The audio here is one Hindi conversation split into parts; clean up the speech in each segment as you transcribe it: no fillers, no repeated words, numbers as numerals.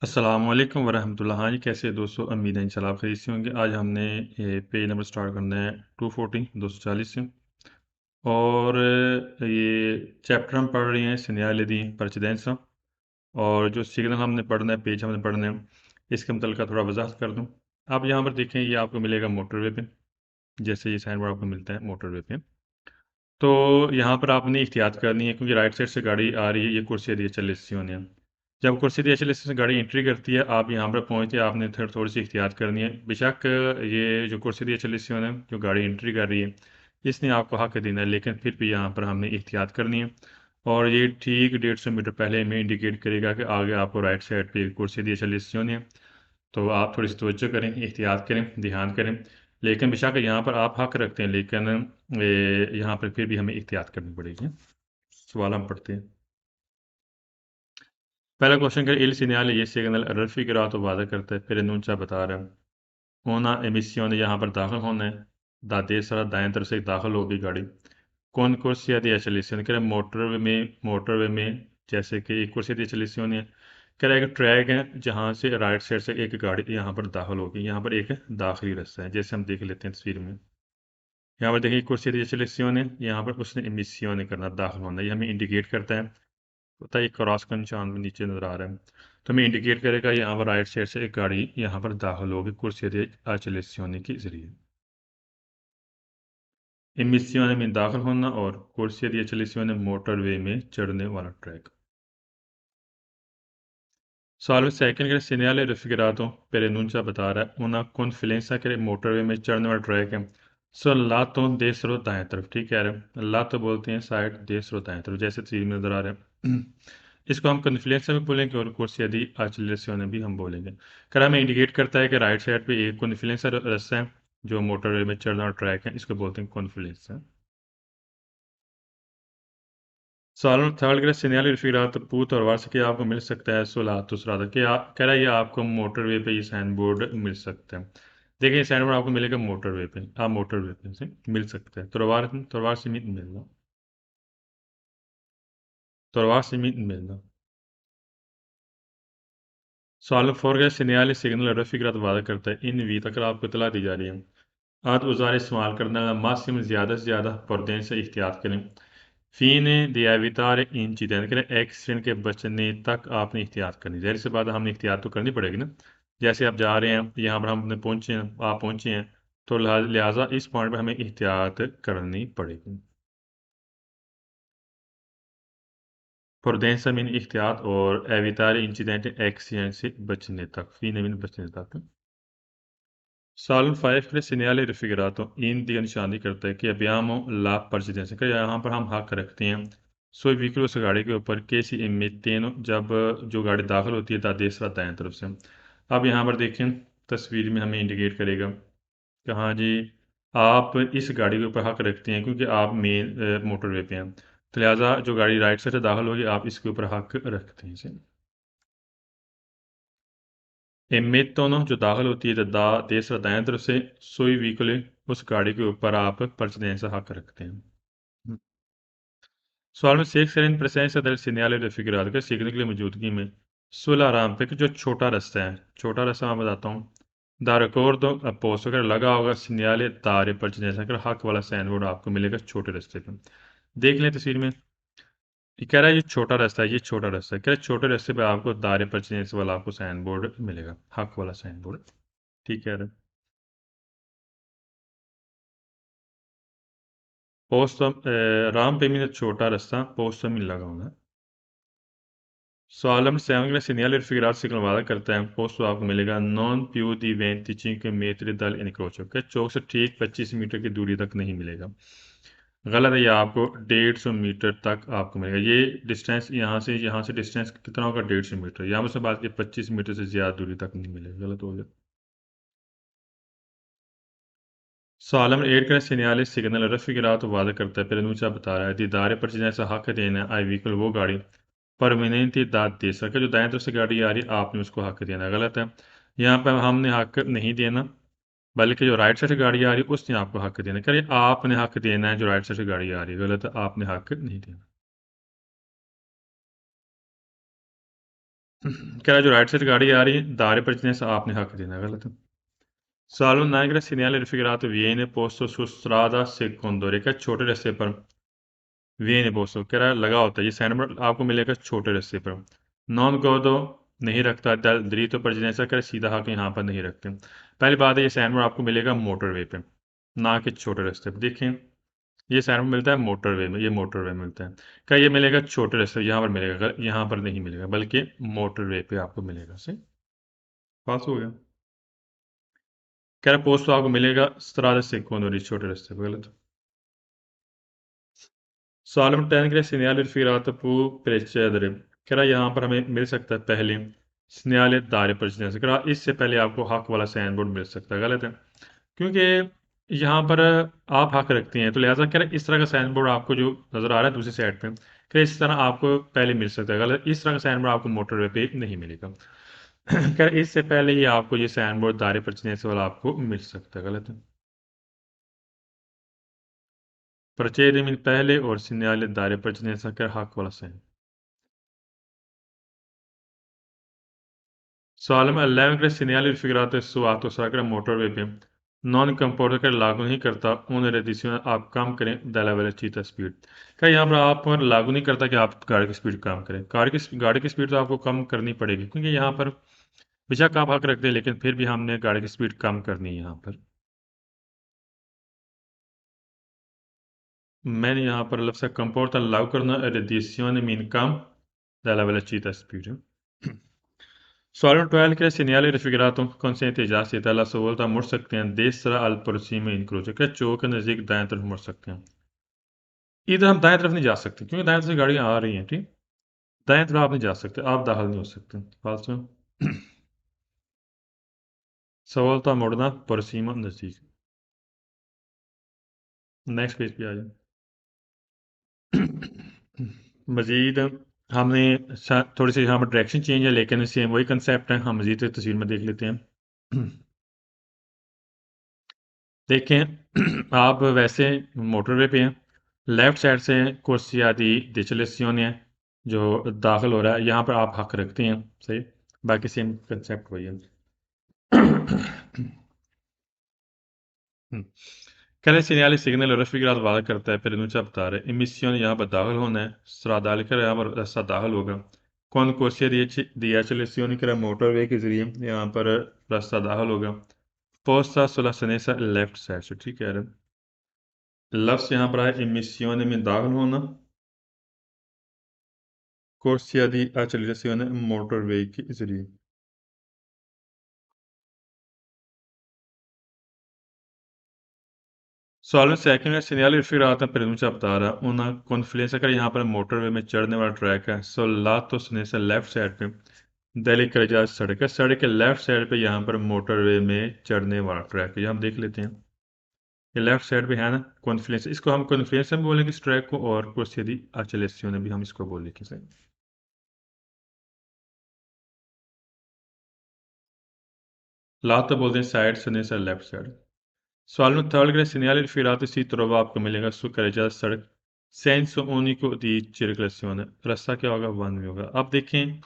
अस्सलाम वालेकुम वरहमतुल्लाह। हाँ जी, कैसे हैं दोस्तों? उम्मीद है इंशाल्लाह आप खैरियत से होंगे। आज हमने पेज नंबर स्टार्ट करना है 240 240 से। और ये चैप्टर हम पढ़ रहे हैं सिग्नल दी प्रेसिडेंसा। और जो सिग्नल हमने पढ़ना है, पेज हमने पढ़ना है, इसके मुतल्लिक़ थोड़ा वजाहत कर दूँ। आप यहाँ पर देखें, ये आपको मिलेगा मोटरवे पे। जैसे ये साइन बोर्ड आपको मिलता है मोटरवे पे, तो यहाँ पर आपने एहतियात करनी है क्योंकि राइट साइड से गाड़ी आ रही है। ये कुर्सी दी एच होनी है। जब कुर्सी दी एच से गाड़ी एंट्री करती है, आप यहाँ पर पहुँचते हैं, आपने थोड़ी सी एहतियात करनी है। बेशक ये जो कुर्सी दी एच है, जो गाड़ी एंट्री कर रही है, इसने आपको हक देना है, लेकिन फिर भी यहाँ पर हमने एहतियात करनी है। और ये ठीक 150 मीटर पहले हमें इंडिकेट करेगा कि आगे आपको राइट साइड पे कुर्सी दी एच होनी है। तो आप थोड़ी सी तवज्जो करें, एहतियात करें, ध्यान करें। लेकिन बेशक यहाँ पर आप हक रखते हैं, लेकिन यहाँ पर फिर भी हमें एहतियात करनी पड़ेगी। सवाल हम पढ़ते हैं। पहला क्वेश्चन कर il segnale ये सिग्नल raffigurato वादा करता है, preannuncia बता रहा है। una emissione यहाँ पर दाखिल होना है। दा destra दाएं तरफ से दाखिल होगी गाड़ी। कौन कुर्सिया दी accelerazione कह रहा है मोटरवे में जैसे कि एक कुर्सी दी accelerazione है। कह रहा है एक ट्रैक है जहाँ से राइट साइड से एक गाड़ी यहाँ पर दाखिल होगी। यहाँ पर एक दाखिली रास्ता है, जैसे हम देख लेते हैं तस्वीर में। यहाँ पर देखिए कुर्सी दी accelerazione, यहाँ पर उसने emissione करना, दाखिल होना, ये हमें इंडिकेट करता है। पता है, एक क्रॉस का निशान में नीचे नजर आ रहा है, तो हमें इंडिकेट करेगा यहाँ पर राइट साइड से एक गाड़ी यहाँ पर दाखिल होगी कुर्सी दी accelerazione के जरिए। emissione में दाखिल होना और कुर्सी दी accelerazione मोटरवे में चढ़ने वाला ट्रैक। सवाल में सेकंड के segnale raffigurato preannuncia बता रहा है una confidenza के मोटरवे में चढ़ने वाला ट्रैक है। सो लातो destro दाएं तरफ, ठीक कह रहे हैं। लातो बोलते हैं साइड, destro दाएं तरफ, जैसे तस्वीर में नजर आ रहा है। इसको हम कॉन्फ्लुएंसा भी बोलेंगे और कुर्सिया दी एक्सेलरेशन भी हम बोलेंगे। कर हमें इंडिकेट करता है कि राइट साइड पे एक कॉन्फ्लुएंसा रास्ता है, जो मोटरवे में चढ़ने वाला ट्रैक है, इसको बोलते हैं कॉन्फ्लुएंसा। सवाल थर्ड ग्रेड सिग्नल फिर पूत और वार्ष के आपको मिल सकता है 16 दूसरा था कि कह रहा है ये आपको मोटरवे पे ये साइन बोर्ड मिल सकता है। देखिए साइन बोर्ड आपको मिलेगा मोटरवे पे, आप मोटरवे पे से मिल सकता है। तलवार से मिलना, तलवार से मिलना। सवाल फोर गया सिग्नल सिग्नल रफिकरत वादा करता है इन वी तक आपको इतला दी जा रही है। आज औजार इस्तेमाल करना मासिम ज़्यादा से ज़्यादा परदेन से एहतियात करें। फ़ी ने दियावितार इंचिडेंट करें एक्सीडेंट के बचने तक आपने एहतियात करनी। ज़ाहिर सी बात है, हमने एहतियात तो करनी पड़ेगी ना। जैसे आप जा रहे हैं, यहाँ पर हमने पहुँचे हैं, आप पहुँचे हैं, तो लिहाजा इस पॉइंट पर हमें एहतियात करनी पड़ेगी। प्रुडेंस मीन एहतियात और एवितार इंचिडेंट एक्सीडेंट से बचने तक, फ़ी ने मीन बचने तक। साल 5 के सिग्नल रिफिगरातो इन दी निशानी करता है कि abbiamo la precedenza कि यहाँ पर हम हक रखते हैं सोई व्हीकल उस गाड़ी के ऊपर के सी इमेतेनो जब जो गाड़ी दाखिल होती है दादेसरा दाएं तरफ से। अब यहाँ पर देखें, तस्वीर में हमें इंडिकेट करेगा कि हाँ जी, आप इस गाड़ी के ऊपर हक रखते हैं क्योंकि आप मेन मोटरवे पे हैं, तो लिहाजा जो गाड़ी राइट साइड से दाखिल होगी आप इसके ऊपर हक रखते हैं इसे। एमेटोनो जो दाखिल होती है दा देसरा दाएं तरफ से सोई व्हीकल उस गाड़ी के ऊपर आप परचने से हक रखते हैं। सवाल में sex in presence del segnale raffigurato के सीखने के लिए मौजूदगी में सुला राम पे जो छोटा रास्ता है, छोटा रास्ता मैं बताता हूँ। दा रिकॉर्डो पोस्ट अगर लगा होगा सिग्नल तारे परचने से हक वाला साइन बोर्ड आपको मिलेगा छोटे रास्ते पे। देख लें तस्वीर में, ये कह रहा है ये छोटा रास्ता है, ये छोटा रास्ता है, कह रहा है छोटे रास्ते पे आपको दारे परचने वाला आपको साइन बोर्ड मिलेगा, हक वाला साइन बोर्ड। ठीक है। पोस्ट राम पे में छोटा रास्ता पोस्ट में लगा होगा। सवाल नंबर 7 में सिग्नल फिगर से वादा करता है पोस्ट आपको मिलेगा नॉन प्यू दी 25 मीटर दल इनक्रोचो के चौक से ठीक 25 मीटर की दूरी तक नहीं मिलेगा। गलत है, ये आपको 150 मीटर तक आपको मिलेगा। ये डिस्टेंस यहाँ से डिस्टेंस कितना होगा 150 मीटर, यहाँ से बात की 25 मीटर से ज़्यादा दूरी तक नहीं मिलेगा, गलत हो गया। सालम एड का सिग्नल रफ़ी गिरा तो वादा करता है, फिर अनुचा बता रहा है दीदारे पर जैसा हक देना आई व्हीकल वो गाड़ी परमानेंटली दाद दे सके। जो दाएं तरफ से गाड़ी आ रही है आपने उसको हक देना, गलत है। यहाँ पर हमने हक नहीं देना, बल्कि जो राइट साइड से गाड़ी आ रही है उसने आपको हक देना। करिए आपने हक देना है जो राइट साइड से गाड़ी आ रही है, गलत है, आपने हक नहीं देना। कह रहा है जो राइट साइड गाड़ी आ रही है दारे पर जिन्हें आपने हक देना, गलत है। Salo non è segnale raffigurato viene posto su strada secondaria का छोटे रास्ते पर viene posto कह रहा है लगा होता है, ये साइन बोर्ड आपको मिलेगा छोटे रास्ते पर। नॉन गोदो नहीं रखता दलितों पर जिन्हें ऐसा करे सीधा हक यहाँ पर नहीं रखते। पहली बात है ये साइन बोर्ड आपको मिलेगा मोटरवे पे, ना कि छोटे रास्ते पर। देखें ये साइन बोर्ड मिलता है मोटरवे में, ये मोटरवे में मिलता है। क्या ये मिलेगा छोटे रास्ते, यहाँ पर मिलेगा, यहाँ पर नहीं मिलेगा, बल्कि मोटरवे पे आपको मिलेगा। सही पास हो गया। कह रहा पोस्ट तो आपको मिलेगा strada secondaria छोटे रास्ते पर, गलत। सॉल्व के लिए सिग्नल फिरात पू प्रेचेदरे कह रहा यहाँ पर हमें मिल सकता है पहले सिग्नल दारे पर कह रहा इससे पहले आपको हक वाला साइन बोर्ड मिल सकता है, गलत है। क्योंकि यहाँ पर आप हक रखते हैं, तो लिहाजा कह रहा इस तरह का साइन बोर्ड आपको जो नजर आ रहा है दूसरी साइड पे, कह रहा इस तरह आपको पहले मिल सकता है, गलत। इस तरह का साइन बोर्ड आपको मोटरवे पे नहीं मिलेगा। कह रहा इससे पहले ही आपको ये साइन बोर्ड दारे पर वाला आपको मिल सकता है, गलत है। Procede min pelle or segnale dare pertinenza कर हक वाला साइन। सवाल में अल्लाह के segnale figurato su atto sacra motorway पे नॉन कंपोर्टर कर लागू नहीं करता उन रेडिशन आप काम करें दला वाला चीता स्पीड का यहाँ पर आप पर लागू नहीं करता कि आप गाड़ी की स्पीड कम करें। गाड़ी की स्पीड तो आपको कम करनी पड़ेगी, क्योंकि यहाँ पर बेशक आप हक रखते हैं, लेकिन फिर भी हमने गाड़ी की स्पीड कम करनी है यहाँ पर। मैंने यहाँ पर लफ्ज़ कंपोर्टर लागू करना रेडिशन मीन काम della velocità spira. Solo 12 के segnale raffigurato consente già से dalla sua volta मुड़ सकते हैं destra al prossimo incrocio के चौक के नज़दीक दाएं तरफ मुड़ सकते हैं। इधर हम दाएं तरफ नहीं जा सकते क्योंकि दाएं तरफ से गाड़ियां आ रही हैं, ठीक। दाएं तरफ आप नहीं जा सकते, आप दाखिल नहीं हो सकते फालतू। सवालता मुड़ना prossimo नज़दीक। नेक्स्ट पेज पे आ जाए। मज़ीद हमने थोड़ी सी यहाँ पर डायरेक्शन चेंज है, लेकिन सेम वही कंसेप्ट है। हम मज़ीद तस्वीर में देख लेते हैं। देखें आप वैसे मोटरवे पे हैं, लेफ्ट साइड से corsia di decelerazione है जो दाखिल हो रहा है, यहाँ पर आप हक रखते हैं। सही, बाकी सेम कंसेप्ट वही है। कैले सीनियली सिग्नल रफिक वादा करता है, फिर ऊंचा बता रहे इमिशन यहाँ पर दाखिल होना है, स्ट्रादाल कर यहाँ पर रास्ता दाखिल होगा। कौन कोर्सिया दिया चलेसियोन कर मोटरवे के जरिए यहाँ पर रास्ता दाखिल होगा। पोस्ता सुला सनेसा लेफ्ट साइड से, ठीक है। लफ्स यहाँ पर है इमिशन में दाखिल होना, कोर्सिया दी accelerazione motorway के जरिए। सॉल्व सेकंड में सिग्नल रफिक प्रनुचा बता रहा उन कॉन्फ्लुएंस अगर यहाँ पर मोटरवे में चढ़ने वाला ट्रैक है, सो ला तो सुने से लेफ्ट साइड पे दिल्ली करजा सड़क है, सड़क के लेफ्ट साइड पे यहाँ पर मोटरवे में चढ़ने वाला ट्रैक है। ये हम देख लेते हैं, ये लेफ्ट साइड पे है ना कॉन्फ्लुएंस, इसको हम कॉन्फ्लुएंस में बोलेंगे इस ट्रैक को, और कुछ यदि accelerazione भी हम इसको बोलेंगे। ला तो बोलते हैं साइड, सुने से लेफ्ट साइड। सवाल में third grade segnale rifilati si trova आपको मिलेगा su carreggiata सड़क senso unico di circolazione, रास्ता क्या होगा, वन वे होगा। अब देखें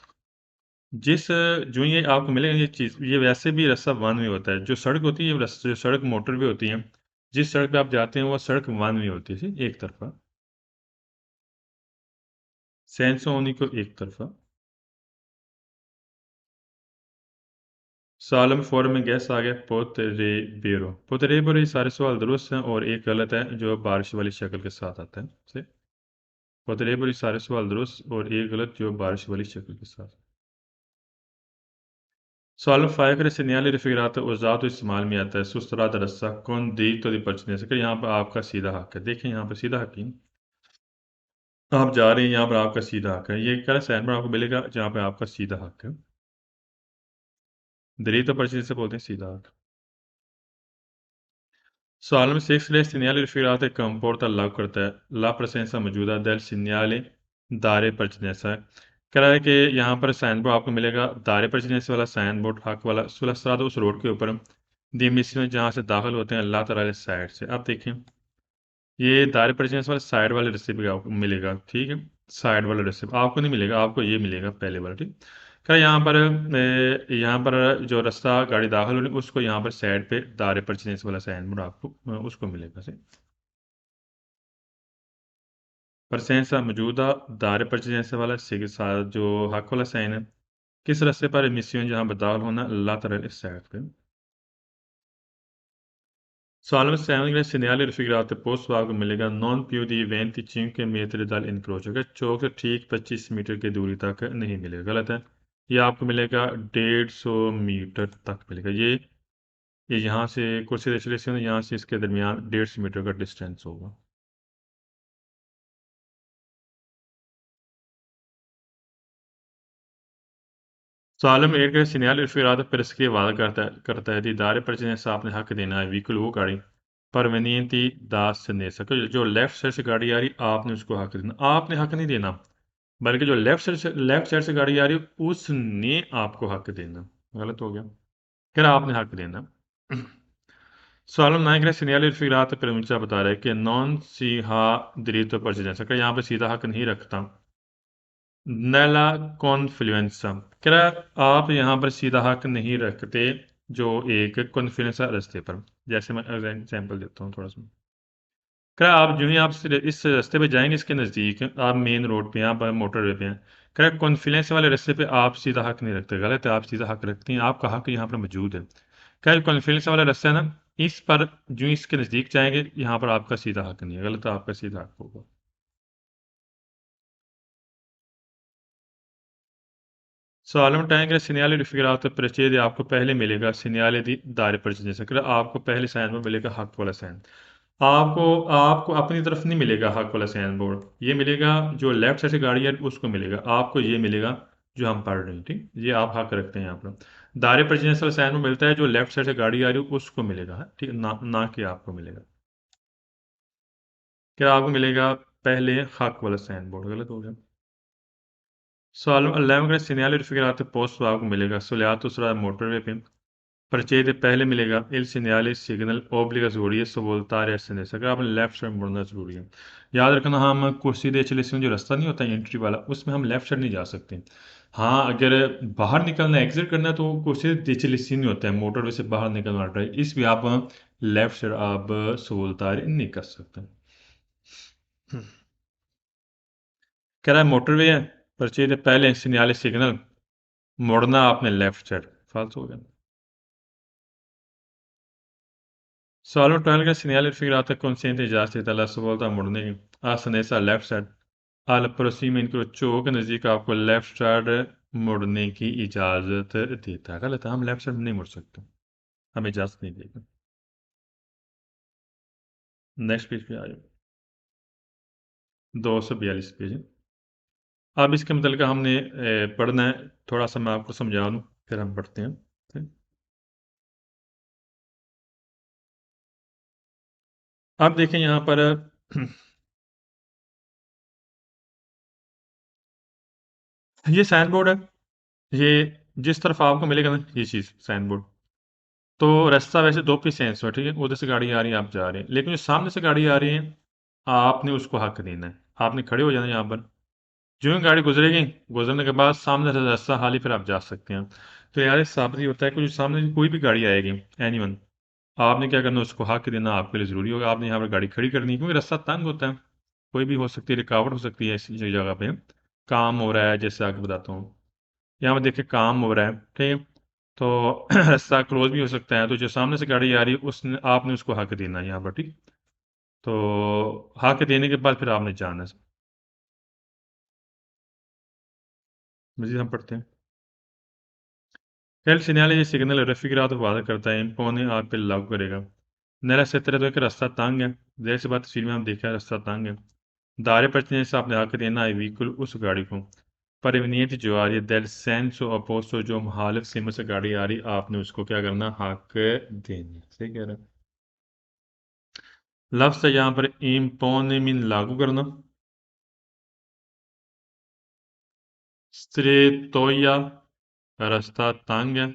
जिस जो ये आपको मिलेगा ये चीज़, ये वैसे भी रास्ता वन वे होता है। जो सड़क होती है, ये रास्ता जो सड़क मोटर वे होती है, जिस सड़क पे आप जाते हैं वो सड़क वन वे होती है, एक तरफा। सेंसो unico एक तरफा। सालम फोर में गैस आ गया पोतरेबेरो। पोतरेबेरो ये सारे सवाल दुरुस्त हैं और एक गलत है जो बारिश वाली शक्ल के साथ आता है। सही, पोतरेबेरो ये सारे सवाल दुरुस्त और एक गलत जो बारिश वाली शक्ल के साथ। सवाल फाइव का segnale raffigurato usato इस्तेमाल में आता है सुस्तरा रस्सा कौन दी तो दी पर्चने से, यहाँ पर आपका सीधा हक है। देखें यहाँ पर सीधा हक ही आप जा रहे हैं, यहाँ पर आपका सीधा हक है। ये क्या साइन पर आपको मिलेगा जहाँ पे आपका सीधा हक है। दरी तो पर्चने से बोलते हैं सीधा हक। सवाल में सिक्स ले segnale raffigurato कंपोर्ट लागू करता है ला presenza मौजूदा del segnale दारे पर्चनेसा है। कह रहा है कि यहाँ पर साइन बोर्ड आपको मिलेगा दारे पर्चनेस वाला साइन बोर्ड हक वाला सुलसरा उस रोड के ऊपर दी मिशन जहाँ से दाखिल होते हैं अल्लाह ताला साइड से। अब देखें ये दारे पर्चनेस वाले साइड वाले रिसिप्ट आपको मिलेगा, ठीक है। साइड वाला रिसिप्ट आपको नहीं मिलेगा, आपको ये मिलेगा पहले वाला, ठीक। क्या यहाँ पर जो रास्ता गाड़ी दाखिल होनी उसको यहाँ पर साइड पे दारे परचेज वाला साइन बोर्ड आपको उसको मिलेगा से परसेंसा मौजूदा दारे परचेज वाला के साथ जो हक वाला साइन है किस रास्ते पर मिसियों जहाँ बदलाव होना lateral इस साइड पे Solamente segnali raffigurate post आपको मिलेगा non più di 25 metri dall'incrocio के चौक से ठीक 25 मीटर की दूरी तक नहीं मिलेगा गलत है ये आपको मिलेगा 150 मीटर तक मिलेगा ये यहाँ से कुर्सी रेस्टोरेशन यहाँ से इसके दरमियान 150 मीटर का डिस्टेंस होगा सालम एड का segnale raffigurato per इसके वादा करता है दीदार पर जिन्हें आपने हक देना है व्हीकल वो गाड़ी परवेनियंती दास से दे सके जो लेफ्ट साइड से गाड़ी आ रही आपने उसको हक देना आपने हक नहीं देना बल्कि जो लेफ्ट साइड से गाड़ी आ रही है उसने आपको हक देना गलत हो गया फिर आपने हक देना सवाल नायक ने सीनियर फिरात पर ऊंचा बता रहा है कि नॉन सीहा दिरीतो पर जा सका यहाँ पे सीधा हक नहीं रखता नैला कॉन्फ्लुएंसा कह रहा आप यहाँ पर सीधा हक नहीं रखते जो एक कॉन्फ्लुएंसा रास्ते पर जैसे मैं एग्जाम्पल देता हूँ थोड़ा सा क्या आप जो ही आप इस रास्ते पे जाएंगे इसके नज़दीक आप मेन रोड पे हैं आप मोटरवे पे हैं क्या कॉन्फ्लुएंस वाले रास्ते पे आप सीधा हक नहीं रखते गलत है आप सीधा हक रखते हैं आपका हक यहाँ पर मौजूद है क्या कॉन्फ्लुएंस वाला रास्ता है ना इस पर जो इसके नज़दीक जाएंगे यहाँ पर आपका सीधा हक नहीं है गलत है आपका सीधा हक होगा सवालों टाइम के सीनियाले रिफिगराto precede आपको पहले मिलेगा सीनियाले दी दारे पर जैसे कर आपको पहले साइन में मिलेगा हक वाला साइन आपको आपको अपनी तरफ नहीं मिलेगा हक वाला साइन बोर्ड ये मिलेगा जो लेफ्ट साइड से गाड़ी है उसको मिलेगा आपको ये मिलेगा जो हम पढ़ रहे हैं ठीक ये आप हक रखते हैं यहाँ पर दारे पर जैसे साइन में मिलता है जो लेफ्ट साइड से गाड़ी आ रही है उसको मिलेगा ठीक ना कि आपको मिलेगा क्या आपको मिलेगा पहले हक वाला साइन बोर्ड गलत हो गया सवाल 11 का सीनियर फिगर पोस्ट आपको मिलेगा सोलियातो सुरा मोटरवे पे परचेज पहले मिलेगा il segnale signal obbligatorio svoltare a sinistra अगर आपने लेफ्ट साइड मुड़ना जरूरी है याद रखना हम कुर्सी दे चले जो रास्ता नहीं होता एंट्री वाला उसमें हम लेफ्ट साइड नहीं जा सकते हाँ अगर बाहर निकलना एग्जिट करना है तो कुर्सी दे चले नहीं होता है मोटरवे से बाहर निकलना पड़ता है इस भी आप लेफ्ट साइड आप सवोल्तारे नहीं कर सकते कह रहा है मोटरवे है परचेज पहले सिग्नल सिग्नल मुड़ना आपने लेफ्ट साइड फालतू हो गया Solo tolga il segnale raffigurato consente ai giasti dalla sua volta मुड़ने की आसानी left side al prossimo incrocio के नज़दीक आपको लेफ्ट साइड मुड़ने की इजाज़त देता है गलत है हम लेफ्ट साइड नहीं मुड़ सकते हमें इजाज़त नहीं देगा नेक्स्ट पेज पे आ जाओ 242 पेज अब इसके मतलब का हमने पढ़ना है थोड़ा सा मैं आपको समझा दूँ फिर हम पढ़ते हैं ठीक? अब देखें यहाँ पर ये साइन बोर्ड है ये जिस तरफ आपको मिलेगा ना ये चीज़ साइन बोर्ड तो रास्ता वैसे दो पी सेंस हो ठीक है उधर से गाड़ी आ रही है आप जा रहे हैं लेकिन जो सामने से गाड़ी आ रही है आपने उसको हक देना है आपने खड़े हो जाना है यहाँ पर जो ही गाड़ी गुजरेगी गुजरने के बाद सामने से रास्ता खाली फिर आप जा सकते हैं तो यार इस साबित ये होता है कि जो सामने कोई भी गाड़ी आएगी एनीवन आपने क्या करना उसको हक देना आपके लिए ज़रूरी होगा आपने यहाँ पर गाड़ी खड़ी करनी है क्योंकि रास्ता तंग होता है कोई भी हो सकती है रुकावट हो सकती है इसी जगह पे काम हो रहा है जैसे आगे बताता हूँ यहाँ पे देखिए काम हो रहा है ठीक है तो रास्ता क्लोज भी हो सकता है तो जो सामने से गाड़ी आ रही है उसने आपने उसको हक देना है यहाँ पर ठीक तो हक देने के बाद फिर आपने जाना है मजीद हम पढ़ते हैं El segnale di segnale raffigurato वादा करता है इम्पोने आप पे लागू करेगा नया सत्र तो एक रास्ता तंग है देर से बात तस्वीर में हम देखा है रास्ता तंग है दायरे पर से आपने हक देना है व्हीकल उस गाड़ी को परवनीत जो आ रही है del senso opposto जो मुखालिफ सीमा से गाड़ी आ रही आपने उसको क्या करना हक देना सही कह रहा है लफ्ज है यहाँ पर इम्पोने मीन लागू करना स्त्रेतोया रास्ता तंग है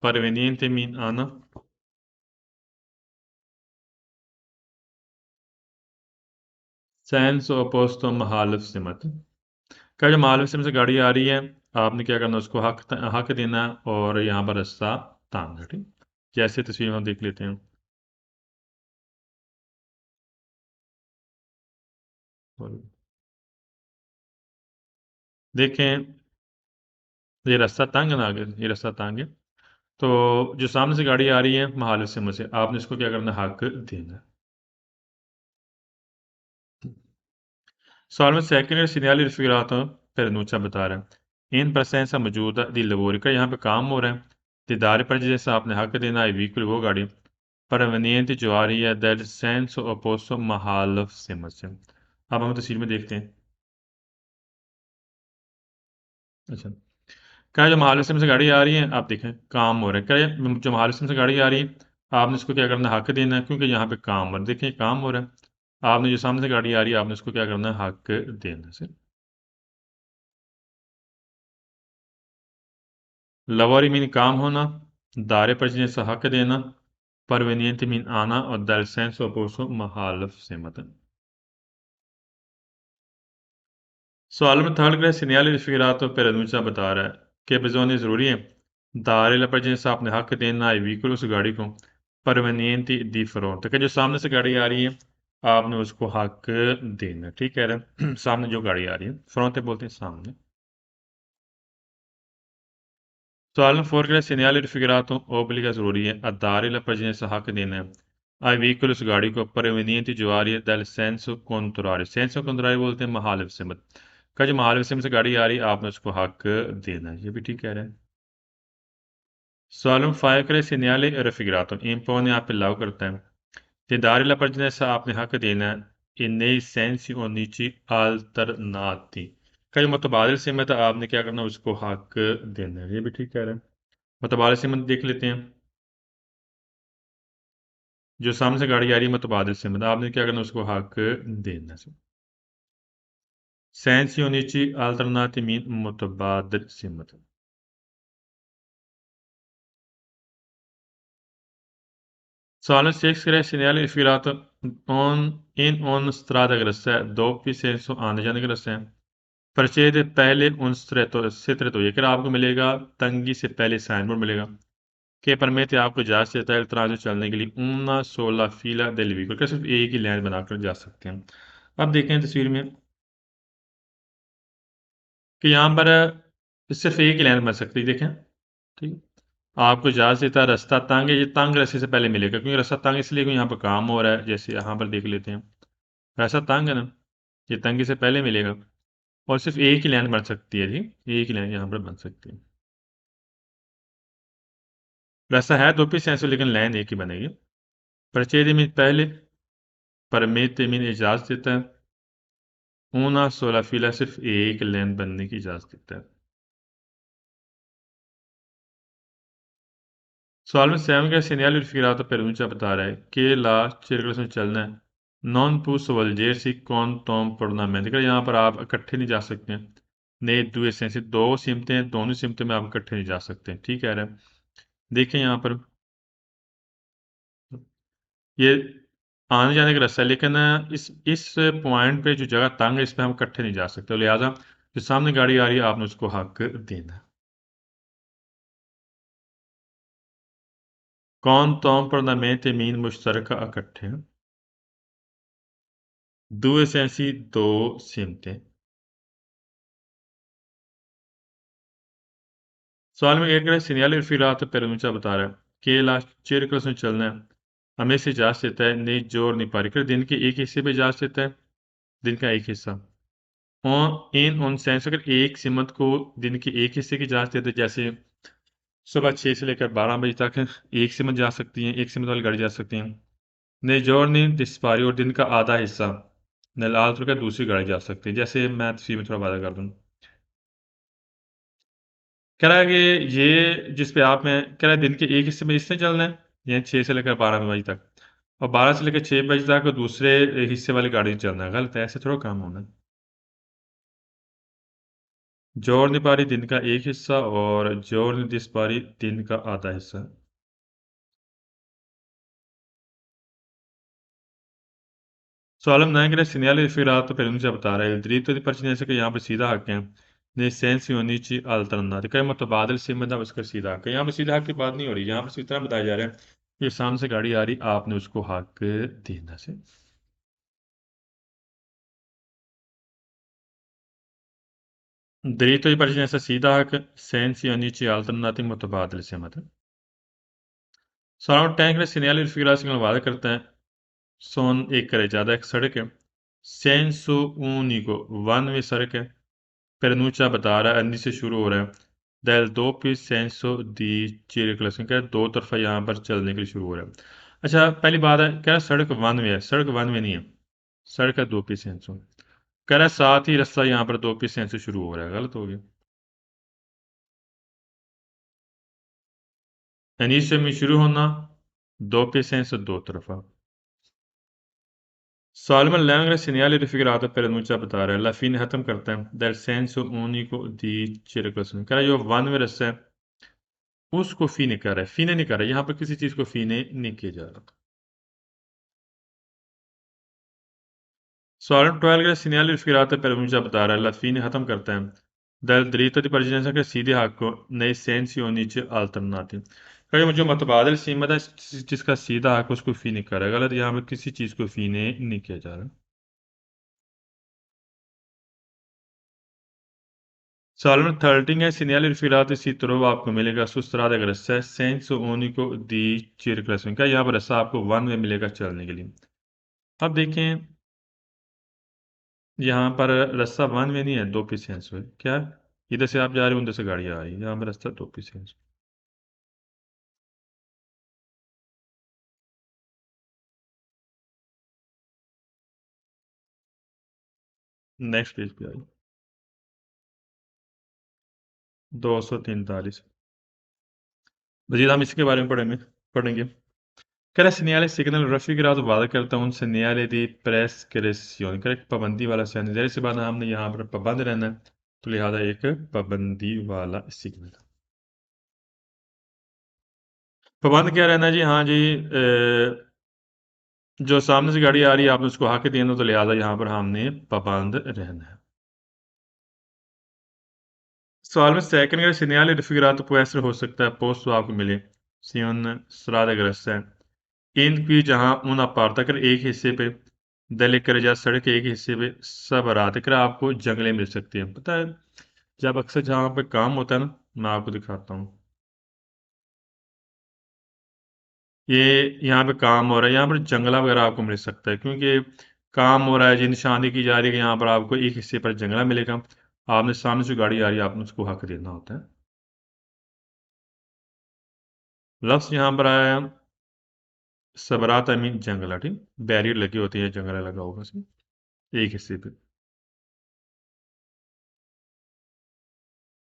परवेनियंते मीन आना सेंस opposto मुखालिफ सिमत क्या जो मालूम से गाड़ी आ रही है, आपने क्या करना, उसको हक देना है और यहाँ पर रास्ता तानना है, ठीक। जैसे तस्वीर में हम देख लेते हैं। और देखें, ये रास्ता तंग है ना, आगे ये रास्ता तंग है। तो जो सामने से गाड़ी आ रही है महालत से मुझे, आपने इसको क्या करना, हक देना है। Solamente secondo segnali raffigurato per annuncia बता रहा है इन presenza मौजूदा दी lavori का यहाँ पे काम हो रहा है दिदारे पर जैसे आपने हक देना है व्हीकल वो गाड़ी परवनियंत जो आ रही है del senso opposto mahal से अब हम तस्वीर में देखते हैं। अच्छा, क्या जो महाल से गाड़ी आ रही है, आप देखें काम हो रहा है, क्या जो महाल से गाड़ी आ रही है, आपने इसको क्या करना है, हक देना है, क्योंकि यहाँ पे काम हो रहा है, देखें काम हो रहा है। आपने जो सामने से गाड़ी आ रही है, आपने इसको क्या करना है, हक देना है। लवारी मीन काम होना, दारे पर जिन्हें हक देना, परवेनियंट मीन आना और दल सेंस ओपोसो महालफ से मतलब। सवाल में थर्ड ग्रेड सिनियल फिगरातो पर अनुचा बता रहा है कि बिजोनी ज़रूरी है दारे लपर जिन्हें आपने हक देना है व्हीकल उस गाड़ी को परवेनियंट दी फ्रंट, तो क्या जो सामने से गाड़ी आ रही है, आपने उसको हक देना, ठीक कह रहे हैं। सामने जो गाड़ी आ रही है, फ्रंट बोलते हैं सामने। Solo fornire segnali raffigurato obbliga ज़रूरी है अदारे la presenza हक देना है ai veicoli उस गाड़ी को provenienti जो आ रही है dal senso contrario, senso contrario बोलते हैं महालव से मत, का जो महालव से गाड़ी आ रही है, आपने उसको हक देना है, ये भी ठीक कह रहे हैं। Solo fare करे segnali raffigurato impone आप पे लागू करता है दिदारे la presenza आपने हक देना है in nei sensi unici alternati, का जो मुतबादिल से मत आपने क्या करना, उसको हक देना है, ये भी ठीक कह रहे हैं। मुतबादिल से मत देख लेते हैं। जो सामने से गाड़ी आ रही है मुतबादिल से मतलब आपने क्या करना, उसको हक देना है। Sensi unici alternati min मुतबादिल से मतलब। Sala 6 cresce nelle ispirato in un strada grassa doppio senso आने जाने का रास्ता है। परिचय पहले उन स्त्रेतो से त्रेतो ये कर आपको मिलेगा, तंगी से पहले साइन बोर्ड मिलेगा के परमेते आपको इजाजत देता है ट्रांजिट चलने के लिए una sola fila del veicolo का सिर्फ एक ही लाइन बनाकर जा सकते हैं। अब देखें तस्वीर में कि यहाँ पर सिर्फ एक ही लाइन बन सकती है, देखें, ठीक है। आपको इजाज़त देता है, रास्ता तंग है, ये तंग रास्ते से पहले मिलेगा, क्योंकि रास्ता तंग इसलिए क्योंकि यहाँ पर काम हो रहा है, जैसे यहाँ पर देख लेते हैं, रास्ता तंग है ना, ये तंगी से पहले मिलेगा और सिर्फ एक ही लाइन बन सकती है, जी एक ही लाइन यहाँ पर बन सकती है। रास्ता है दो पीस सेंसर लेकिन लाइन एक ही बनेगी। परिचय में पहले परमेत में इजाज़त देता है, ऊना सोलह फीला सिर्फ एक लाइन बनने की इजाज़त देता है। सवाल में सैम का सीनियर फिराto per ऊंचा बता रहा है कि ला circolo में चलना है नॉन पुश वलजेर कौन तोम पढ़ना मैं देखा, यहाँ पर आप इकट्ठे नहीं जा सकते हैं, ने दुए से दो सिमते हैं, दोनों सिमते में आप इकट्ठे नहीं जा सकते हैं, ठीक है रहा है। देखें यहाँ पर ये आने जाने का रास्ता है, लेकिन इस पॉइंट पे जो जगह तंग है, इस पे हम इकट्ठे नहीं जा सकते, तो लिहाजा जो सामने गाड़ी आ रही है, आपने उसको हक देना है। कौन तोम पढ़ना में मीन मुश्तरक इकट्ठे हैं, दुए से दो सिमते। सवाल में एक सीनियर फिरात पेरुचा बता रहा है कि लास्ट चेयर क्लास में चलना है, हमें से इजाजत देता है, नहीं जोर नहीं पा रही कर दिन के एक हिस्से पे इजाजत देता है, दिन का एक हिस्सा और इन उन सेंस अगर एक सिमत को दिन के एक हिस्से की इजाजत देते हैं, जैसे सुबह 6 से लेकर 12 बजे तक एक सिमत जा सकती हैं, एक सिमत वाली गाड़ी जा सकती हैं, नहीं जोर नहीं दिसपारी और दिन का आधा हिस्सा नलाल का दूसरी गाड़ी जा सकती है, जैसे मैं तस्वीर में थोड़ा वादा कर दूँ। कह रहा है कि ये जिस पे आप में कह रहा है दिन के एक हिस्से में इससे चलना है, यानी 6 से लेकर 12 बजे तक, और 12 से लेकर 6 बजे तक दूसरे हिस्से वाली गाड़ी से चलना है, गलत है, ऐसे थोड़ा काम होना है। जोर नहीं पा रही दिन का एक हिस्सा और जोर नहीं दिस पा रही दिन का आधा हिस्सा। Solemn neanche segnale ispirato per interpretare il diritto di pertinenza के यहाँ पे सीधा हक है ने सेंस होनी चाहिए अल्टरनेट कई मुतबादिल से मतलब उसका सीधा हक है यहाँ पे सीधा हक की बात नहीं हो रही यहाँ पे इतना बताया जा रहा है कि सामने से गाड़ी आ रही आपने उसको हक देना से diritto di pertinenza सीधा हक सेंस होनी चाहिए अल्टरनेटिव मुतबादिल से मतलब सराउंड टैंक ने सीनियल फिगर सिग्नल वादा करते हैं सोन एक करे ज़्यादा एक सड़क है सेंसो único वन वे सड़क है Pernuccia बता रहा है अन्नी से शुरू हो रहा है del doppio senso di circolazione क्या दो तरफा यहाँ पर चलने के लिए शुरू हो रहा है अच्छा पहली बात है क्या सड़क वन वे है सड़क वन वे नहीं है सड़क है दो पी सेंसो कह रहा है साथ ही रास्ता यहाँ पर दो पी सेंसो शुरू हो रहा है गलत हो गया इनिशियल में शुरू होना दो पी सेंसो दो तरफा Salman Lang segnale raffigurato per annunciare la fine खत्म करते हैं del senso unico di circolazione कह रहा है जो वन वे रास्ता है उसको फीने कर रहा है फीने नहीं कर रहा है यहाँ पर किसी चीज को फीने नहीं किया जा रहा Solemn 12 के segnale raffigurato per annunciare la fine खत्म करते हैं del diritto di partenza के सीधे हक को नए sensi unici alternati कहीं जो मतबादल सीमत है जिसका सीधा हक उसको फी नहीं कर रहा है गलत यहाँ पर किसी चीज को फीने नहीं किया जा रहा Salmo 13 è segnale rifilato si trova आपको मिलेगा सुस्त्राद अगर से senso unico di circolazione क्या यहाँ पर ऐसा आपको वन में मिलेगा चलने के लिए अब देखें यहाँ पर रास्ता वन में नहीं है दो पी सेंस है क्या इधर से आप जा रहे हो उधर से गाड़ी आ रही है यहाँ पर रास्ता दो पी सेंस नेक्स्ट पेज पे आई 243 मजीद हम इसके बारे में पढ़ेंगे Cara segnale segnale raffigurato वादा करता हूँ un segnale di prescrizione correct पाबंदी वाला सेंस जैसे से बाद हमने यहाँ पर पाबंद रहना है तो लिहाजा एक पाबंदी वाला सिग्नल पाबंद क्या रहना जी हाँ जी जो सामने से गाड़ी आ रही है आपने उसको हक देना तो लिहाजा यहाँ पर हमने पाबंद रहना है सवाल में सेकंड का segnale raffigurato può essere हो सकता है पोस्ट तो आपको मिले सी un strada grassa इन की जहां उन अपार्था कर एक हिस्से पे दलित कर जा सड़क के एक हिस्से पे सब रात कर आपको जंगलें मिल सकती हैं पता है जब अक्सर जहाँ पे काम होता है ना मैं आपको दिखाता हूँ ये यहाँ पे काम हो रहा है यहाँ पर जंगला वगैरह आपको मिल सकता है क्योंकि काम हो रहा है जी निशानी की जा रही है कि यहाँ पर आपको एक हिस्से पर जंगला मिलेगा आपने सामने से गाड़ी आ रही है आपने उसको हक देना होता है लफ्ज यहाँ पर आया है सबरात आई मीन जंगला ठीक बैरियर लगी होती है जंगला लगा होगा उसमें एक हिस्से पे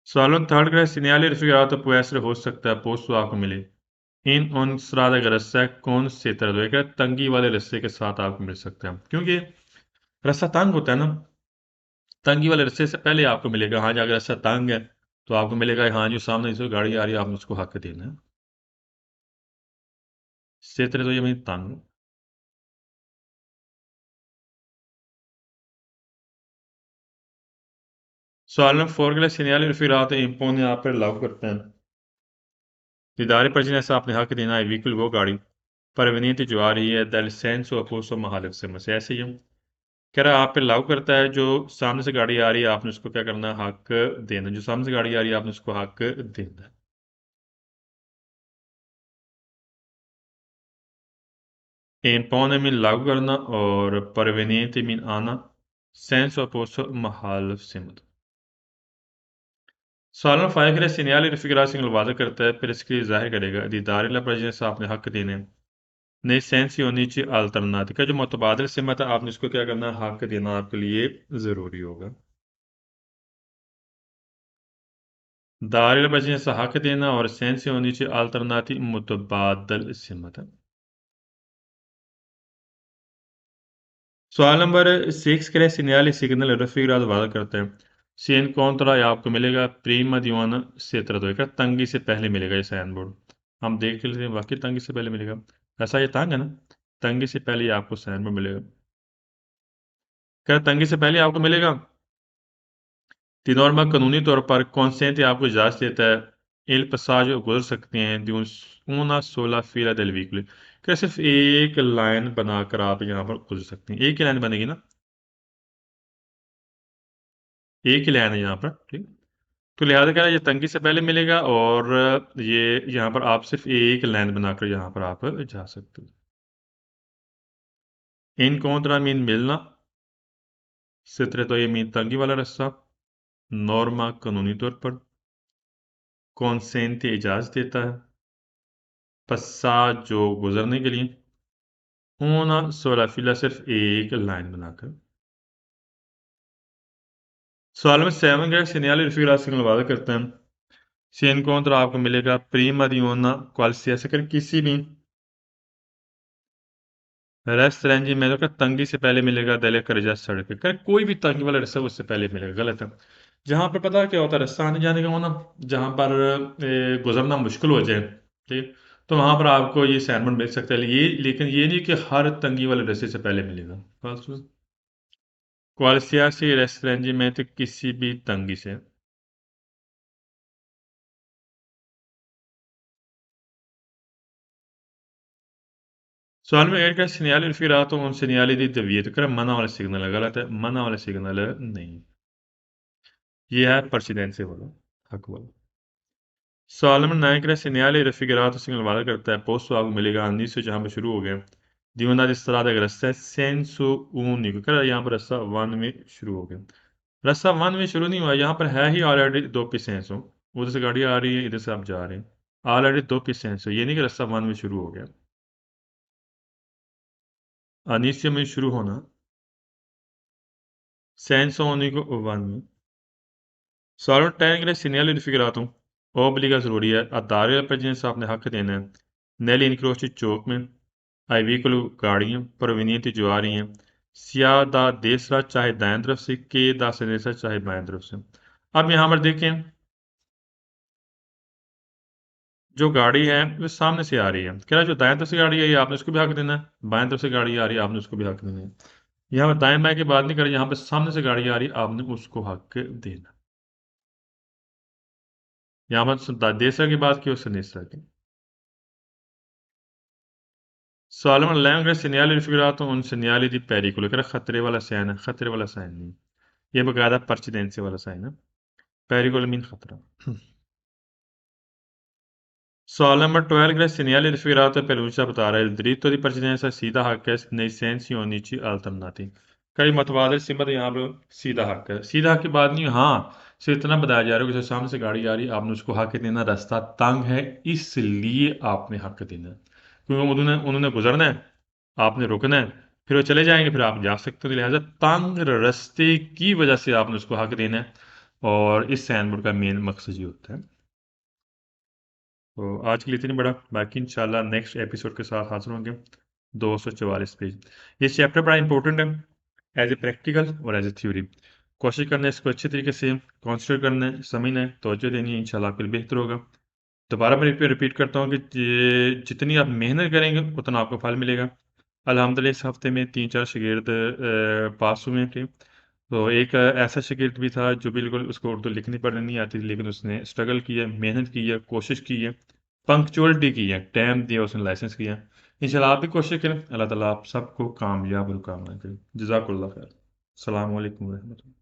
Solo un third grade segnale raffigurato può essere हो सकता है पोस्ट आपको मिले इन उन स्राद रस्सा कौन से तरह दो तंगी वाले रस्से के साथ आपको मिल सकता है क्योंकि रस्सा तंग होता है ना तंगी वाले रस्से से पहले आपको मिलेगा हाँ जी अगर रस्सा तंग है तो आपको मिलेगा हाँ जो सामने से गाड़ी आ रही है आपने उसको हक देना है से तरह तो ये मैं तंग सवाल नंबर 4 के लिए segnale raffigurato impone आप पर लागू करते हैं दीदारे पर जिन्हें आपने हक देना है व्हीकल वो गाड़ी परवनीत जो आ रही है दल सेंसो अपोसो महालक से मसे ऐसे ही हम कह रहा है आप पे लागू करता है जो सामने से गाड़ी आ रही है आपने उसको क्या करना है हक देना जो सामने से गाड़ी आ रही है आपने उसको हक देना है इम्पोने मीन लागू करना और परवेनियंट मीन आना सेंस अपोसो महाल सिमत सवाल नंबर 5 के लिए सीनियर फिगर सिंगल वादा करता है फिर इसके लिए जाहिर करेगा दीदार पर से आपने हक देने नई सेंस होनी चाहिए अल्टरनाटिव का जो मुतबादल सिमत है आपने इसको क्या करना है हक देना आपके लिए ज़रूरी होगा दारिल बचने से हक देना और सेंस होनी चाहिए अल्टरनाटिव मुतबादल सिमत है सवाल नंबर 6 के लिए सीनियर सिग्नल रफीराज वादा करते हैं सीन कौन तरह ये आपको मिलेगा प्रीमा दीवाना से तरह तो तंगी से पहले मिलेगा ये साइन बोर्ड हम देख लेते हैं वाकई तंगी से पहले मिलेगा ऐसा ये तंग है ना तंगी से पहले ये आपको साइन बोर्ड मिलेगा क्या तंगी से पहले आपको मिलेगा? di norma कानूनी तौर पर consente आपको इजाज़त देता है il passaggio गुजर सकते हैं di una sola fila del veicolo। क्या सिर्फ एक लाइन बनाकर आप यहाँ पर गुजर सकते हैं? एक ही लाइन बनेगी ना? एक ही लाइन है यहाँ पर, ठीक। तो लिहाजा क्या है, ये तंगी से पहले मिलेगा और ये यहाँ पर आप सिर्फ एक लाइन बनाकर यहाँ पर आप जा सकते हो। incontra मीन मिलना, तो ये मीन तंगी वाला रास्ता, नॉर्मा कानूनी तौर पर, कॉन्सेंट इजाज़त देता है, पस्सा जो गुजरने के लिए, una sola fila सिर्फ एक लाइन बनाकर। सवाल में 7 का segnale di figurazione वादा करते हैं। si incontra आपको मिलेगा prima di una qualsiasi कर किसी भी रेस्टोरेंट में तो तंगी से पहले मिलेगा दले कर सड़क कर कोई भी तंगी वाला रास्ता उससे पहले मिलेगा, गलत है। जहाँ पर पता है क्या होता है, रास्ता आने जाने का होना, जहाँ पर गुजरना मुश्किल हो जाए, ठीक, तो वहाँ पर आपको ये सैनबोर्ड मिल सकता है, ये लेकिन ये नहीं कि हर तंगी वाले रास्ते से पहले मिलेगा। क्वालिसियासी रेस्टोरेंट में तो किसी भी तंगी से। सवाल में ऐड का segnale rifirato un segnale di divieto कर मना वाला सिग्नल है, गलत है, मना वाला सिग्नल है नहीं, ये है परसिडेंसे वाला, हक वाला। सवाल नंबर 9 का segnale raffigurato सिग्नल वादा करता है पोस्ट आपको मिलेगा all'inizio जहाँ पे शुरू हो गया di una strada che रास्ता है senso unico कर यहाँ पर रास्ता वन में शुरू हो गया, रास्ता वन में शुरू नहीं हुआ, यहाँ पर है ही ऑलरेडी दो पिसेंसो, उधर से गाड़ी आ रही है, इधर से आप जा रहे हैं, ऑलरेडी दो पिसेंसो, ये नहीं कि रास्ता वन में शुरू हो गया। अनिश्चय में शुरू होना, सेंसो unico वन में। सवाल टैग ने सीनियर फिगरातों ओब्लिगा ज़रूरी है अदारे पर जिनसे आपने हक देना है नेली इनक्रोस्टी चौक में आई व्हीकल गाड़ियाँ प्रोविनियंट जो आ रही हैं सिया दा देसरा चाहे दाएं तरफ से के दा सनेसरा चाहे बाएं तरफ से। अब यहाँ पर देखें, जो गाड़ी है वो सामने से आ रही है, कह रहा है जो दाएं तरफ से गाड़ी है ये आपने उसको भी हक देना है, बाएं तरफ से गाड़ी आ रही है आपने उसको भी हक देना है। यहाँ पर दाएं बाएं की बात नहीं करें, यहाँ पर सामने से गाड़ी आ रही है आपने उसको हक देना। यहाँ पर देसरा की बात की और सनेसरा की। Solomon Lang segnali raffigurato un segnale di pericolo, che era खतरे वाला साइन नहीं, ये बकायदा परचिडेंसी वाला साइन है, पेरिकोल मीन खतरा। सवाल नंबर 12 का segnale raffigurato per Lucia बता रहा है il diritto di precedenza सीधा हक है nei sensi unici alternati, कई मतवादल सिमत यहाँ पर सीधा हक है, सीधा हक की बात नहीं, हाँ सिर्फ इतना बताया जा रहा है कि सामने से गाड़ी आ रही है आपने उसको हक देना, रास्ता तंग है इसलिए आपने हक देना, क्योंकि उन्होंने उन्होंने गुजरना है, आपने रुकना है, फिर वो चले जाएंगे, फिर आप जा सकते हो, तो लिहाजा तंग रास्ते की वजह से आपने उसको हक देना है, और इस साइन बोर्ड का मेन मकसद ये होता है। तो आज के लिए इतनी बड़ा, बाकी इंशाल्लाह नेक्स्ट एपिसोड के साथ हाजिर होंगे। 244 पेज, ये चैप्टर बड़ा इंपॉर्टेंट है एज ए प्रैक्टिकल और एज ए थ्योरी, कोशिश करना है इसको अच्छे तरीके से कॉन्सेंट्रेट करना है, समझना है, तवज्जो देनी है, इंशाल्लाह फिर बेहतर होगा। दोबारा मैं रिपीट करता हूँ कि जितनी आप मेहनत करेंगे उतना आपको फल मिलेगा। अल्हम्दुलिल्लाह इस हफ्ते में 3-4 शागिर्द पास हुए थे, तो एक ऐसा शागिर्द भी था जो बिल्कुल उसको उर्दू लिखनी पढ़नी नहीं आती थी, लेकिन उसने स्ट्रगल किया, मेहनत की है, कोशिश की है, पंक्चुअलिटी की है, टाइम दिया, उसने लाइसेंस किया। इंशाल्लाह आप भी कोशिश करें, अल्लाह ताला आप सबको कामयाब और कामयाब करें। जज़ाकुल्लाह खैर। अस्सलाम वालेकुम रहमतुल्लाह।